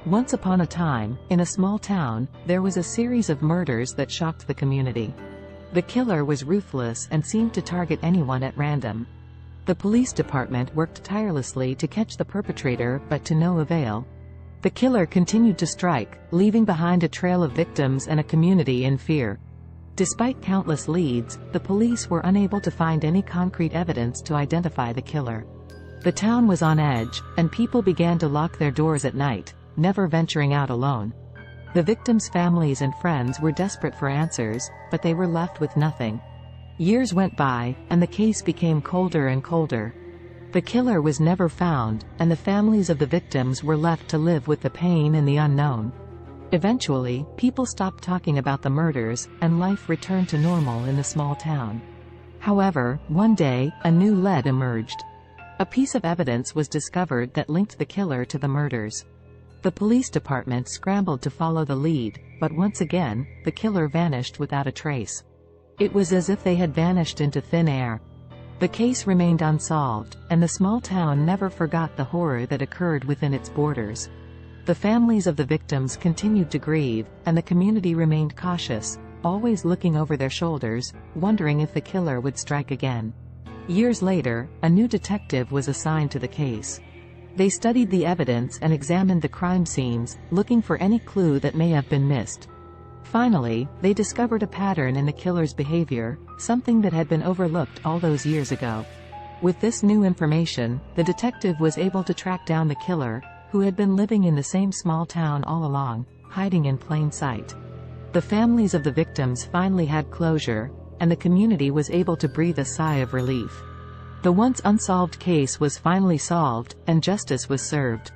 Once upon a time, in a small town, there was a series of murders that shocked the community. The killer was ruthless and seemed to target anyone at random. The police department worked tirelessly to catch the perpetrator, but to no avail. The killer continued to strike, leaving behind a trail of victims and a community in fear. Despite countless leads, the police were unable to find any concrete evidence to identify the killer. The town was on edge, and people began to lock their doors at night, never venturing out alone. The victims' families and friends were desperate for answers, but they were left with nothing. Years went by, and the case became colder and colder. The killer was never found, and the families of the victims were left to live with the pain and the unknown. Eventually, people stopped talking about the murders, and life returned to normal in the small town. However, one day, a new lead emerged. A piece of evidence was discovered that linked the killer to the murders. The police department scrambled to follow the lead, but once again, the killer vanished without a trace. It was as if they had vanished into thin air. The case remained unsolved, and the small town never forgot the horror that occurred within its borders. The families of the victims continued to grieve, and the community remained cautious, always looking over their shoulders, wondering if the killer would strike again. Years later, a new detective was assigned to the case. They studied the evidence and examined the crime scenes, looking for any clue that may have been missed. Finally, they discovered a pattern in the killer's behavior, something that had been overlooked all those years ago. With this new information, the detective was able to track down the killer, who had been living in the same small town all along, hiding in plain sight. The families of the victims finally had closure, and the community was able to breathe a sigh of relief. The once unsolved case was finally solved, and justice was served.